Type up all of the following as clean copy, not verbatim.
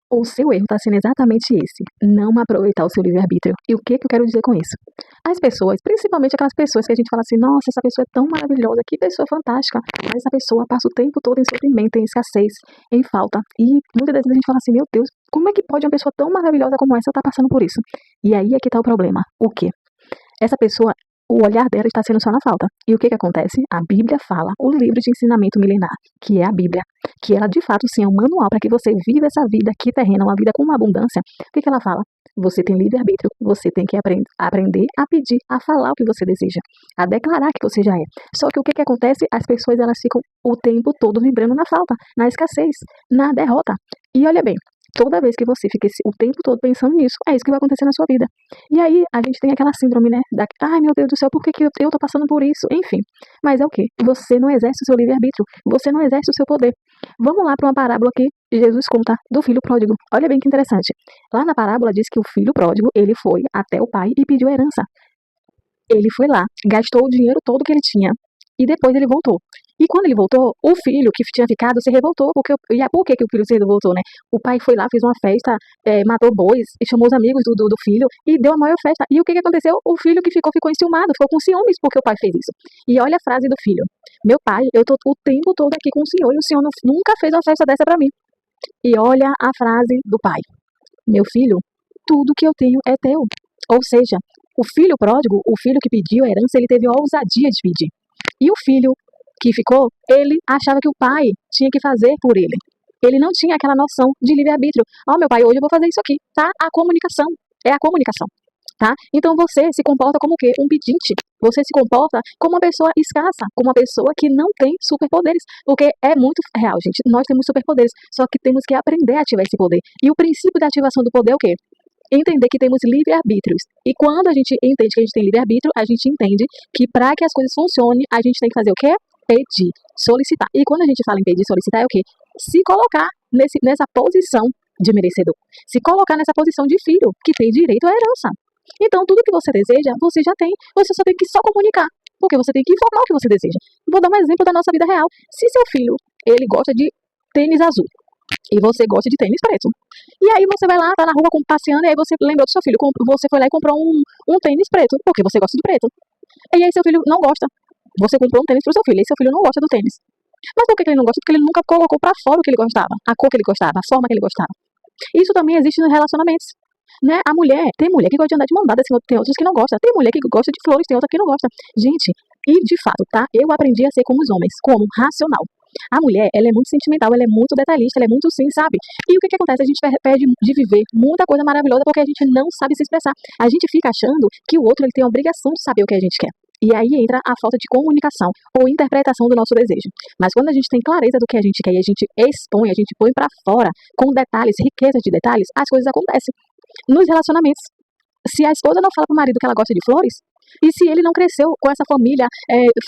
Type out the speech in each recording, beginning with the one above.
O seu erro está sendo exatamente esse, não aproveitar o seu livre-arbítrio. E o que eu quero dizer com isso? As pessoas, principalmente aquelas pessoas que a gente fala assim, nossa, essa pessoa é tão maravilhosa, que pessoa fantástica, mas essa pessoa passa o tempo todo em sofrimento, em escassez, em falta. E muitas das vezes a gente fala assim, meu Deus, como é que pode uma pessoa tão maravilhosa como essa estar passando por isso? E aí é que está o problema. O quê? Essa pessoa, o olhar dela está sendo só na falta. E o que acontece? A Bíblia fala, o livro de ensinamento milenar, que é a Bíblia, que ela de fato sim é um manual para que você viva essa vida aqui terrena, uma vida com uma abundância. O que ela fala? Você tem livre-arbítrio, você tem que aprender a pedir, a falar o que você deseja, a declarar que você já é. Só que o que acontece? As pessoas elas ficam o tempo todo vibrando na falta, na escassez, na derrota. E olha bem, toda vez que você fica o tempo todo pensando nisso, é isso que vai acontecer na sua vida. E aí a gente tem aquela síndrome, né? Ai meu Deus do céu, por que eu tô passando por isso? Enfim, mas é o quê? Você não exerce o seu livre-arbítrio, você não exerce o seu poder. Vamos lá para uma parábola que Jesus conta do filho pródigo. Olha bem que interessante. Lá na parábola diz que o filho pródigo, ele foi até o pai e pediu herança. Ele foi lá, gastou o dinheiro todo que ele tinha e depois ele voltou. E quando ele voltou, o filho que tinha ficado se revoltou. Por que o filho se revoltou, né? O pai foi lá, fez uma festa, matou bois e chamou os amigos do filho e deu a maior festa. E o que aconteceu? O filho que ficou enciumado, ficou com ciúmes porque o pai fez isso. E olha a frase do filho: meu pai, eu tô o tempo todo aqui com o senhor e o senhor nunca fez uma festa dessa para mim. E olha a frase do pai: meu filho, tudo que eu tenho é teu. Ou seja, o filho pródigo, o filho que pediu a herança, ele teve a ousadia de pedir. E o filho que ficou, ele achava que o pai tinha que fazer por ele. Ele não tinha aquela noção de livre-arbítrio. Meu pai, hoje eu vou fazer isso aqui, tá? A comunicação. É a comunicação, tá? Então você se comporta como o quê? Um pedinte. Você se comporta como uma pessoa escassa, como uma pessoa que não tem superpoderes. Porque é muito real, gente. Nós temos superpoderes, só que temos que aprender a ativar esse poder. E o princípio da ativação do poder é o quê? Entender que temos livre-arbítrios. E quando a gente entende que a gente tem livre-arbítrio, a gente entende que para que as coisas funcionem, a gente tem que fazer o quê? Pedir, solicitar. E quando a gente fala em pedir, solicitar, é o quê? Se colocar nessa posição de merecedor. Se colocar nessa posição de filho, que tem direito à herança. Então, tudo que você deseja, você já tem. Você só tem que só comunicar. Porque você tem que informar o que você deseja. Vou dar um exemplo da nossa vida real. Se seu filho, ele gosta de tênis azul, e você gosta de tênis preto. E aí você vai lá, tá na rua passeando, e aí você lembrou do seu filho, você foi lá e comprou um tênis preto, porque você gosta de preto. E aí seu filho não gosta. Você comprou um tênis pro seu filho, e seu filho não gosta do tênis. Mas por que ele não gosta? Porque ele nunca colocou pra fora o que ele gostava, a cor que ele gostava, a forma que ele gostava. Isso também existe nos relacionamentos. Né? Tem mulher que gosta de andar de mão dada, tem outras que não gostam. Tem mulher que gosta de flores, tem outra que não gosta. Gente, e de fato, tá? Eu aprendi a ser como os homens, como racional. A mulher, ela é muito sentimental, ela é muito detalhista, ela é muito sim, sabe? E o que acontece? A gente perde de viver muita coisa maravilhosa porque a gente não sabe se expressar. A gente fica achando que o outro ele tem a obrigação de saber o que a gente quer. E aí entra a falta de comunicação ou interpretação do nosso desejo. Mas quando a gente tem clareza do que a gente quer e a gente expõe, a gente põe pra fora com detalhes, riqueza de detalhes, as coisas acontecem. Nos relacionamentos, se a esposa não fala pro marido que ela gosta de flores, e se ele não cresceu com essa família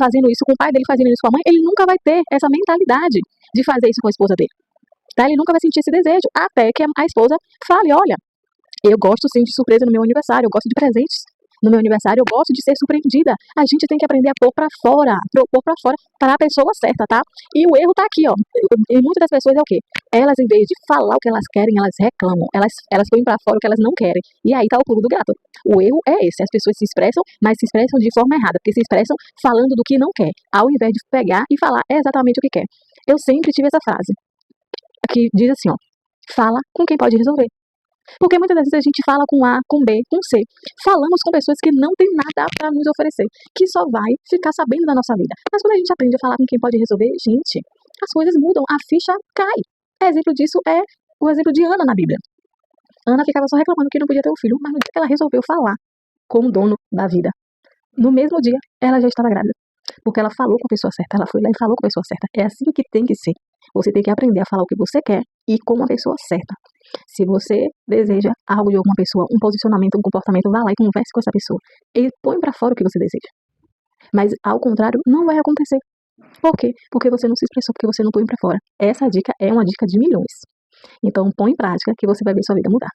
fazendo isso, com o pai dele fazendo isso com a mãe, ele nunca vai ter essa mentalidade de fazer isso com a esposa dele. Tá? Ele nunca vai sentir esse desejo, até que a esposa fale, olha, eu gosto sim de surpresa no meu aniversário, eu gosto de presentes. No meu aniversário, eu gosto de ser surpreendida. A gente tem que aprender a pôr pra fora para a pessoa certa, tá? E o erro tá aqui, ó. E muitas das pessoas é o quê? Elas, em vez de falar o que elas querem, elas reclamam. Elas põem pra fora o que elas não querem. E aí tá o pulo do gato. O erro é esse. As pessoas se expressam, mas se expressam de forma errada, porque se expressam falando do que não quer, ao invés de pegar e falar exatamente o que quer. Eu sempre tive essa frase, que diz assim, ó. Fala com quem pode resolver. Porque muitas das vezes a gente fala com A, com B, com C. Falamos com pessoas que não têm nada para nos oferecer, que só vai ficar sabendo da nossa vida. Mas quando a gente aprende a falar com quem pode resolver, gente, as coisas mudam, a ficha cai. Exemplo disso é o exemplo de Ana na Bíblia. Ana ficava só reclamando que não podia ter um filho, mas no dia que ela resolveu falar com o dono da vida, no mesmo dia, ela já estava grávida. Porque ela falou com a pessoa certa, ela foi lá e falou com a pessoa certa. É assim que tem que ser. Você tem que aprender a falar o que você quer e com a pessoa certa. Se você deseja algo de alguma pessoa, um posicionamento, um comportamento, vá lá e converse com essa pessoa. E põe pra fora o que você deseja. Mas, ao contrário, não vai acontecer. Por quê? Porque você não se expressou, porque você não põe pra fora. Essa dica é uma dica de milhões. Então, põe em prática que você vai ver sua vida mudar.